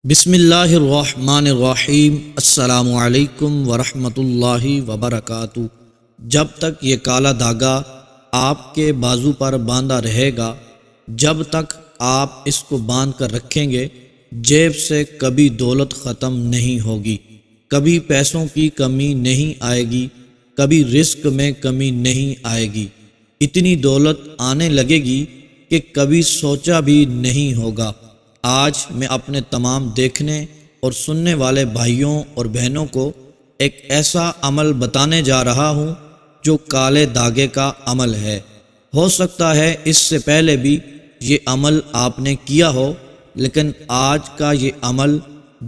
بسم اللہ الرحمن الرحیم۔ السلام علیکم ورحمۃ اللہ وبرکاتہ۔ جب تک یہ کالا دھاگا آپ کے بازو پر باندھا رہے گا، جب تک آپ اس کو باندھ کر رکھیں گے، جیب سے کبھی دولت ختم نہیں ہوگی، کبھی پیسوں کی کمی نہیں آئے گی، کبھی رزق میں کمی نہیں آئے گی۔ اتنی دولت آنے لگے گی کہ کبھی سوچا بھی نہیں ہوگا۔ آج میں اپنے تمام دیکھنے اور سننے والے بھائیوں اور بہنوں کو ایک ایسا عمل بتانے جا رہا ہوں جو کالے دھاگے کا عمل ہے۔ ہو سکتا ہے اس سے پہلے بھی یہ عمل آپ نے کیا ہو، لیکن آج کا یہ عمل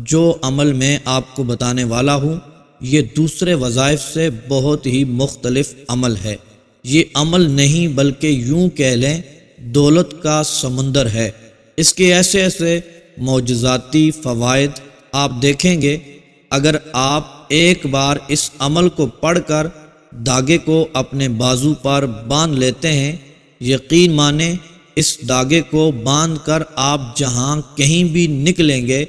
جو عمل میں آپ کو بتانے والا ہوں، یہ دوسرے وظائف سے بہت ہی مختلف عمل ہے۔ یہ عمل نہیں بلکہ یوں کہہ لیں دولت کا سمندر ہے۔ اس کے ایسے ایسے معجزاتی فوائد آپ دیکھیں گے۔ اگر آپ ایک بار اس عمل کو پڑھ کر دھاگے کو اپنے بازو پر باندھ لیتے ہیں، یقین مانیں اس دھاگے کو باندھ کر آپ جہاں کہیں بھی نکلیں گے،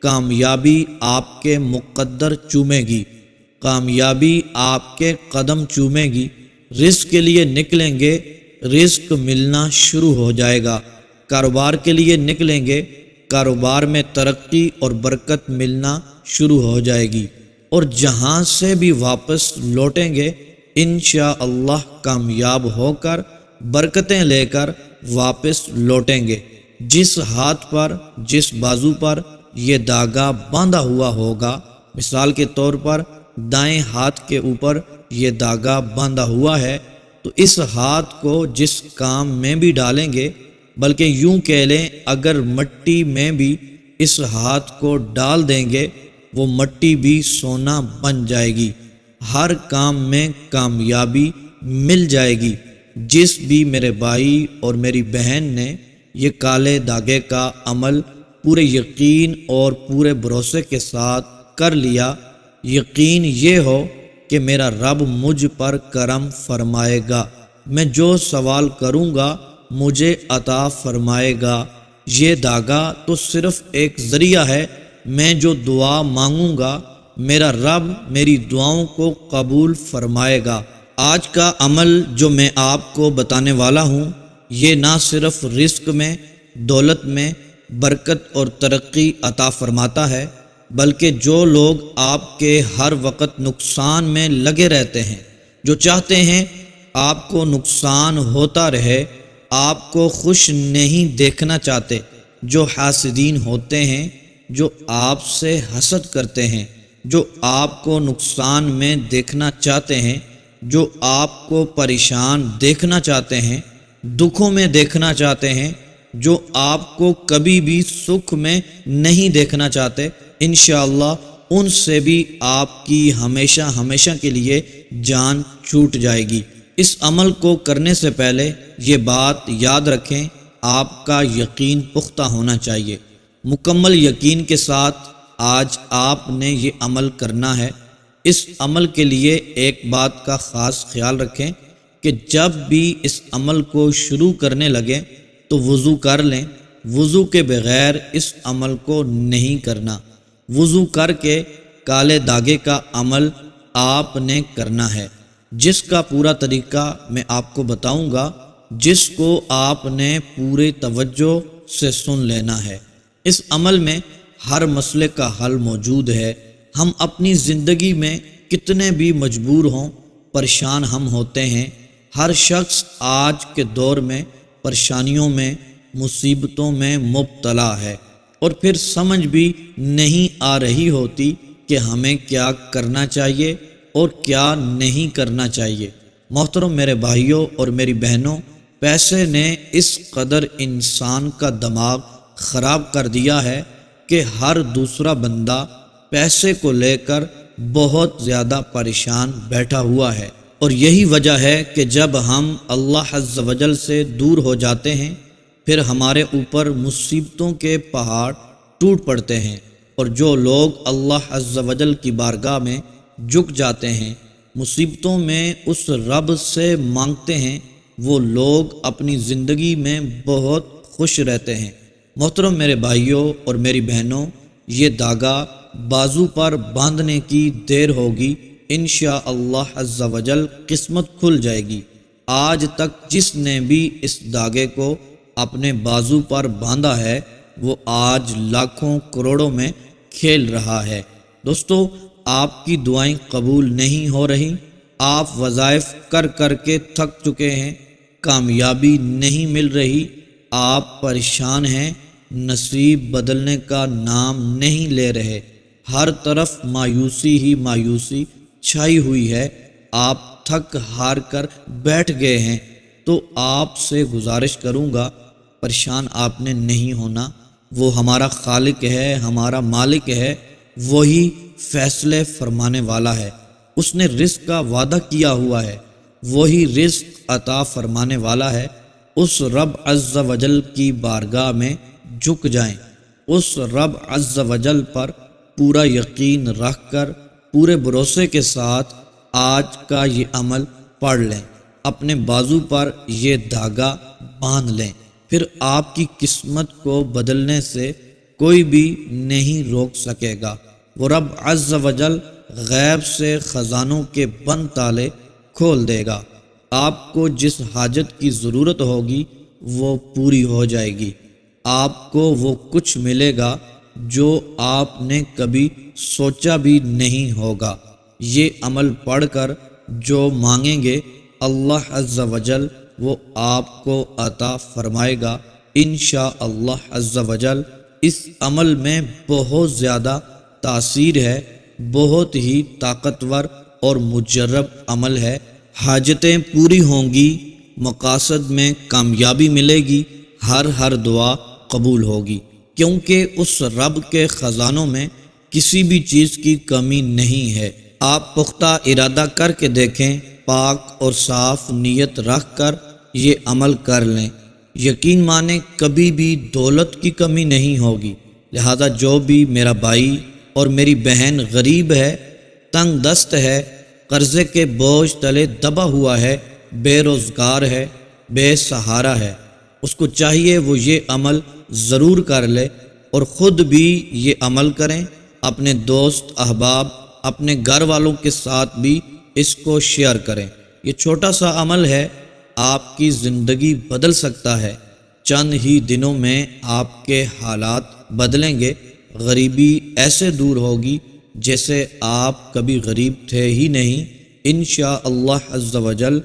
کامیابی آپ کے مقدر چومے گی، کامیابی آپ کے قدم چومے گی۔ رزق کے لیے نکلیں گے، رزق ملنا شروع ہو جائے گا۔ کاروبار کے لیے نکلیں گے، کاروبار میں ترقی اور برکت ملنا شروع ہو جائے گی، اور جہاں سے بھی واپس لوٹیں گے انشاءاللہ کامیاب ہو کر برکتیں لے کر واپس لوٹیں گے۔ جس ہاتھ پر، جس بازو پر یہ دھاگا باندھا ہوا ہوگا، مثال کے طور پر دائیں ہاتھ کے اوپر یہ دھاگا باندھا ہوا ہے، تو اس ہاتھ کو جس کام میں بھی ڈالیں گے، بلکہ یوں کہہ لیں اگر مٹی میں بھی اس ہاتھ کو ڈال دیں گے، وہ مٹی بھی سونا بن جائے گی۔ ہر کام میں کامیابی مل جائے گی۔ جس بھی میرے بھائی اور میری بہن نے یہ کالے دھاگے کا عمل پورے یقین اور پورے بھروسے کے ساتھ کر لیا، یقین یہ ہو کہ میرا رب مجھ پر کرم فرمائے گا، میں جو سوال کروں گا مجھے عطا فرمائے گا۔ یہ دھاگا تو صرف ایک ذریعہ ہے، میں جو دعا مانگوں گا میرا رب میری دعاؤں کو قبول فرمائے گا۔ آج کا عمل جو میں آپ کو بتانے والا ہوں، یہ نہ صرف رزق میں، دولت میں برکت اور ترقی عطا فرماتا ہے، بلکہ جو لوگ آپ کے ہر وقت نقصان میں لگے رہتے ہیں، جو چاہتے ہیں آپ کو نقصان ہوتا رہے، آپ کو خوش نہیں دیکھنا چاہتے، جو حاسدین ہوتے ہیں، جو آپ سے حسد کرتے ہیں، جو آپ کو نقصان میں دیکھنا چاہتے ہیں، جو آپ کو پریشان دیکھنا چاہتے ہیں، دکھوں میں دیکھنا چاہتے ہیں، جو آپ کو کبھی بھی سکھ میں نہیں دیکھنا چاہتے، انشاءاللہ ان سے بھی آپ کی ہمیشہ ہمیشہ کے لیے جان چھوٹ جائے گی۔ اس عمل کو کرنے سے پہلے یہ بات یاد رکھیں، آپ کا یقین پختہ ہونا چاہیے۔ مکمل یقین کے ساتھ آج آپ نے یہ عمل کرنا ہے۔ اس عمل کے لیے ایک بات کا خاص خیال رکھیں کہ جب بھی اس عمل کو شروع کرنے لگیں تو وضو کر لیں۔ وضو کے بغیر اس عمل کو نہیں کرنا۔ وضو کر کے کالے دھاگے کا عمل آپ نے کرنا ہے، جس کا پورا طریقہ میں آپ کو بتاؤں گا، جس کو آپ نے پورے توجہ سے سن لینا ہے۔ اس عمل میں ہر مسئلے کا حل موجود ہے۔ ہم اپنی زندگی میں کتنے بھی مجبور ہوں، پریشان ہم ہوتے ہیں۔ ہر شخص آج کے دور میں پریشانیوں میں، مصیبتوں میں مبتلا ہے، اور پھر سمجھ بھی نہیں آ رہی ہوتی کہ ہمیں کیا کرنا چاہیے اور کیا نہیں کرنا چاہیے۔ محترم میرے بھائیوں اور میری بہنوں، پیسے نے اس قدر انسان کا دماغ خراب کر دیا ہے کہ ہر دوسرا بندہ پیسے کو لے کر بہت زیادہ پریشان بیٹھا ہوا ہے، اور یہی وجہ ہے کہ جب ہم اللہ عز و جل سے دور ہو جاتے ہیں، پھر ہمارے اوپر مصیبتوں کے پہاڑ ٹوٹ پڑتے ہیں، اور جو لوگ اللہ عز و جل کی بارگاہ میں جھک جاتے ہیں، مصیبتوں میں اس رب سے مانگتے ہیں، وہ لوگ اپنی زندگی میں بہت خوش رہتے ہیں۔ محترم میرے بھائیوں اور میری بہنوں، یہ داغا بازو پر باندھنے کی دیر ہوگی، انشاءاللہ عز و جل قسمت کھل جائے گی۔ آج تک جس نے بھی اس داغے کو اپنے بازو پر باندھا ہے وہ آج لاکھوں کروڑوں میں کھیل رہا ہے۔ دوستو، آپ کی دعائیں قبول نہیں ہو رہی، آپ وظائف کر کر کے تھک چکے ہیں، کامیابی نہیں مل رہی، آپ پریشان ہیں، نصیب بدلنے کا نام نہیں لے رہے، ہر طرف مایوسی ہی مایوسی چھائی ہوئی ہے، آپ تھک ہار کر بیٹھ گئے ہیں، تو آپ سے گزارش کروں گا پریشان آپ نے نہیں ہونا۔ وہ ہمارا خالق ہے، ہمارا مالک ہے، وہی فیصلے فرمانے والا ہے، اس نے رزق کا وعدہ کیا ہوا ہے، وہی رزق عطا فرمانے والا ہے۔ اس رب عز و جل کی بارگاہ میں جھک جائیں، اس رب عز و جل پر پورا یقین رکھ کر پورے بھروسے کے ساتھ آج کا یہ عمل پڑھ لیں، اپنے بازو پر یہ دھاگا باندھ لیں، پھر آپ کی قسمت کو بدلنے سے کوئی بھی نہیں روک سکے گا۔ وہ رب عز و جل غیب سے خزانوں کے بند تالے کھول دے گا، آپ کو جس حاجت کی ضرورت ہوگی وہ پوری ہو جائے گی، آپ کو وہ کچھ ملے گا جو آپ نے کبھی سوچا بھی نہیں ہوگا۔ یہ عمل پڑھ کر جو مانگیں گے اللہ عز و جل وہ آپ کو عطا فرمائے گا انشاءاللہ عز و جل۔ اس عمل میں بہت زیادہ تاثیر ہے، بہت ہی طاقتور اور مجرب عمل ہے، حاجتیں پوری ہوں گی، مقاصد میں کامیابی ملے گی، ہر دعا قبول ہوگی، کیونکہ اس رب کے خزانوں میں کسی بھی چیز کی کمی نہیں ہے۔ آپ پختہ ارادہ کر کے دیکھیں، پاک اور صاف نیت رکھ کر یہ عمل کر لیں، یقین مانیں کبھی بھی دولت کی کمی نہیں ہوگی۔ لہذا جو بھی میرا بھائی اور میری بہن غریب ہے، تنگ دست ہے، قرضے کے بوجھ تلے دبا ہوا ہے، بے روزگار ہے، بے سہارا ہے، اس کو چاہیے وہ یہ عمل ضرور کر لے اور خود بھی یہ عمل کریں، اپنے دوست احباب اپنے گھر والوں کے ساتھ بھی اس کو شیئر کریں۔ یہ چھوٹا سا عمل ہے، آپ کی زندگی بدل سکتا ہے، چند ہی دنوں میں آپ کے حالات بدلیں گے، غریبی ایسے دور ہوگی جیسے آپ کبھی غریب تھے ہی نہیں، انشاءاللہ عز و جل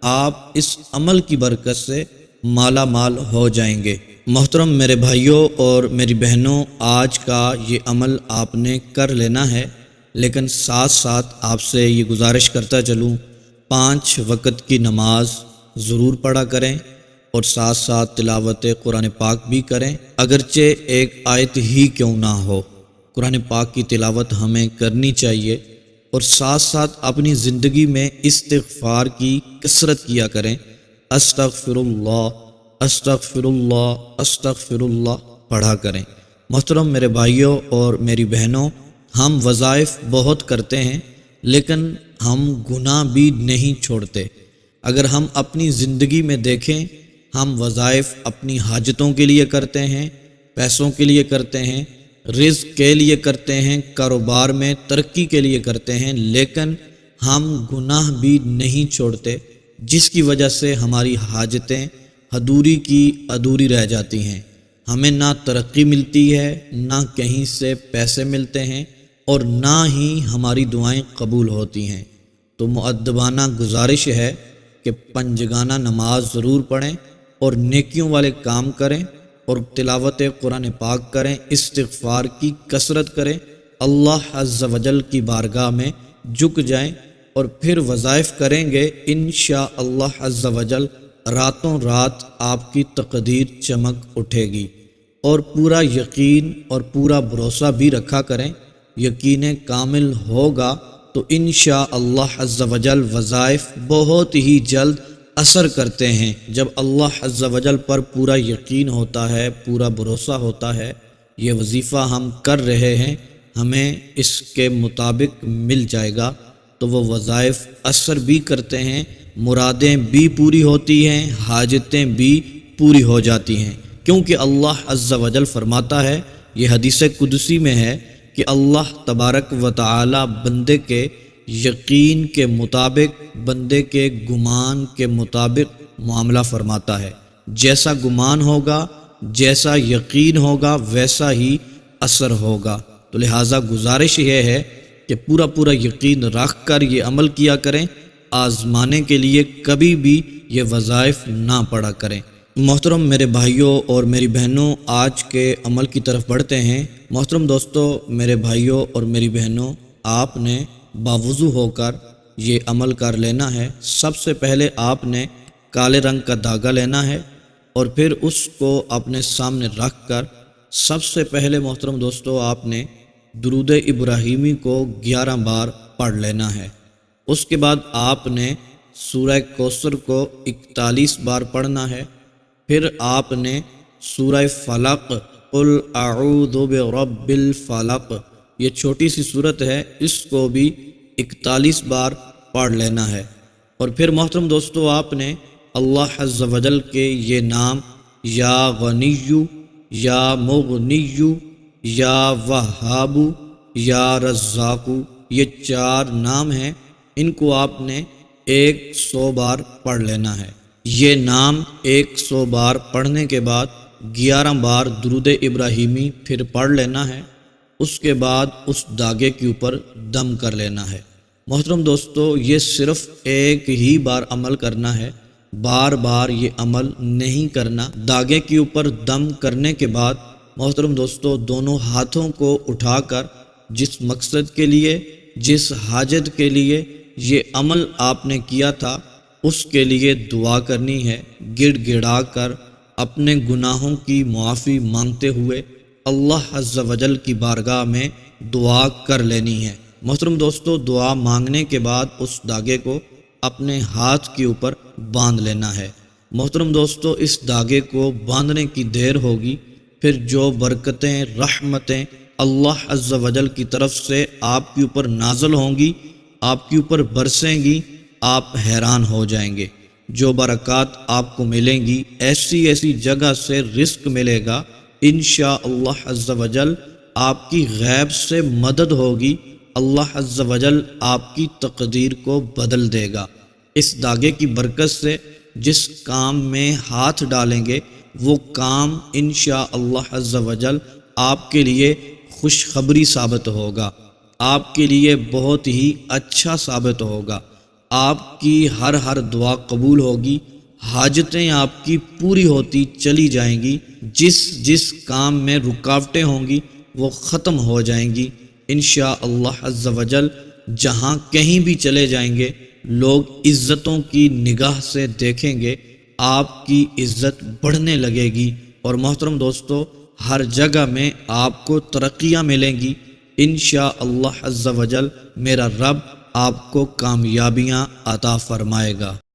آپ اس عمل کی برکت سے مالا مال ہو جائیں گے۔ محترم میرے بھائیوں اور میری بہنوں، آج کا یہ عمل آپ نے کر لینا ہے، لیکن ساتھ ساتھ آپ سے یہ گزارش کرتا چلوں 5 وقت کی نماز ضرور پڑھا کریں اور ساتھ ساتھ تلاوت قرآن پاک بھی کریں، اگرچہ ایک آیت ہی کیوں نہ ہو، قرآن پاک کی تلاوت ہمیں کرنی چاہیے، اور ساتھ ساتھ اپنی زندگی میں استغفار کی کثرت کیا کریں، استغفر اللہ استغفر اللہ استغفر اللہ پڑھا کریں۔ محترم میرے بھائیوں اور میری بہنوں، ہم وظائف بہت کرتے ہیں لیکن ہم گناہ بھی نہیں چھوڑتے۔ اگر ہم اپنی زندگی میں دیکھیں، ہم وظائف اپنی حاجتوں کے لیے کرتے ہیں، پیسوں کے لیے کرتے ہیں، رزق کے لیے کرتے ہیں، کاروبار میں ترقی کے لیے کرتے ہیں، لیکن ہم گناہ بھی نہیں چھوڑتے، جس کی وجہ سے ہماری حاجتیں ادھوری کی ادھوری رہ جاتی ہیں، ہمیں نہ ترقی ملتی ہے، نہ کہیں سے پیسے ملتے ہیں، اور نہ ہی ہماری دعائیں قبول ہوتی ہیں۔ تو مؤدبانہ گزارش ہے کہ 5 جگانہ نماز ضرور پڑھیں اور نیکیوں والے کام کریں اور تلاوت قرآن پاک کریں، استغفار کی کثرت کریں، اللہ عز و جل کی بارگاہ میں جھک جائیں اور پھر وظائف کریں گے، انشاءاللہ عز و جل راتوں رات آپ کی تقدیر چمک اٹھے گی۔ اور پورا یقین اور پورا بھروسہ بھی رکھا کریں، یقین کامل ہوگا تو انشاءاللہ عز و جل وظائف بہت ہی جلد اثر کرتے ہیں۔ جب اللہ عز و جل پر پورا یقین ہوتا ہے، پورا بھروسہ ہوتا ہے، یہ وظیفہ ہم کر رہے ہیں، ہمیں اس کے مطابق مل جائے گا، تو وہ وظائف اثر بھی کرتے ہیں، مرادیں بھی پوری ہوتی ہیں، حاجتیں بھی پوری ہو جاتی ہیں، کیونکہ اللہ عز و جل فرماتا ہے یہ حدیث قدسی میں ہے کہ اللہ تبارک و تعالی بندے کے یقین کے مطابق، بندے کے گمان کے مطابق معاملہ فرماتا ہے۔ جیسا گمان ہوگا، جیسا یقین ہوگا، ویسا ہی اثر ہوگا۔ تو لہٰذا گزارش یہ ہے کہ پورا یقین رکھ کر یہ عمل کیا کریں، آزمانے کے لیے کبھی بھی یہ وظائف نہ پڑھا کریں۔ محترم میرے بھائیوں اور میری بہنوں، آج کے عمل کی طرف بڑھتے ہیں۔ محترم دوستو، میرے بھائیوں اور میری بہنوں، آپ نے باوضو ہو کر یہ عمل کر لینا ہے۔ سب سے پہلے آپ نے کالے رنگ کا دھاگا لینا ہے اور پھر اس کو اپنے سامنے رکھ کر سب سے پہلے محترم دوستو آپ نے درود ابراہیمی کو 11 بار پڑھ لینا ہے۔ اس کے بعد آپ نے سورہ کوثر کو 41 بار پڑھنا ہے۔ پھر آپ نے سورہ فلق، قل اعوذ برب الفلق، یہ چھوٹی سی صورت ہے، اس کو بھی 41 بار پڑھ لینا ہے۔ اور پھر محترم دوستو آپ نے اللہ عز و جل کے یہ نام یا غنی، یا مغنی، یا وہاب، یا رزاق، یہ 4 نام ہیں، ان کو آپ نے 100 بار پڑھ لینا ہے۔ یہ نام 100 بار پڑھنے کے بعد 11 بار درود ابراہیمی پھر پڑھ لینا ہے۔ اس کے بعد اس دھاگے کے اوپر دم کر لینا ہے۔ محترم دوستو، یہ صرف ایک ہی بار عمل کرنا ہے، بار بار یہ عمل نہیں کرنا۔ دھاگے کے اوپر دم کرنے کے بعد محترم دوستو دونوں ہاتھوں کو اٹھا کر جس مقصد کے لیے، جس حاجت کے لیے یہ عمل آپ نے کیا تھا، اس کے لیے دعا کرنی ہے، گڑ گڑا کر اپنے گناہوں کی معافی مانگتے ہوئے اللہ عز و جل کی بارگاہ میں دعا کر لینی ہے۔ محترم دوستو، دعا مانگنے کے بعد اس دھاگے کو اپنے ہاتھ کے اوپر باندھ لینا ہے۔ محترم دوستو، اس دھاگے کو باندھنے کی دیر ہوگی، پھر جو برکتیں، رحمتیں اللہ عز و جل کی طرف سے آپ کے اوپر نازل ہوں گی، آپ کے اوپر برسیں گی، آپ حیران ہو جائیں گے۔ جو برکات آپ کو ملیں گی، ایسی جگہ سے رزق ملے گا، انشاءاللہ عز و جل آپ کی غیب سے مدد ہوگی، اللہ عز و جل آپ کی تقدیر کو بدل دے گا۔ اس دھاگے کی برکت سے جس کام میں ہاتھ ڈالیں گے، وہ کام انشاءاللہ عز و جل آپ کے لیے خوشخبری ثابت ہوگا، آپ کے لیے بہت ہی اچھا ثابت ہوگا۔ آپ کی ہر دعا قبول ہوگی، حاجتیں آپ کی پوری ہوتی چلی جائیں گی، جس کام میں رکاوٹیں ہوں گی وہ ختم ہو جائیں گی انشاءاللہ عز و جل۔ جہاں کہیں بھی چلے جائیں گے، لوگ عزتوں کی نگاہ سے دیکھیں گے، آپ کی عزت بڑھنے لگے گی، اور محترم دوستو ہر جگہ میں آپ کو ترقیاں ملیں گی انشاءاللہ عز و جل۔ میرا رب آپ کو کامیابیاں عطا فرمائے گا۔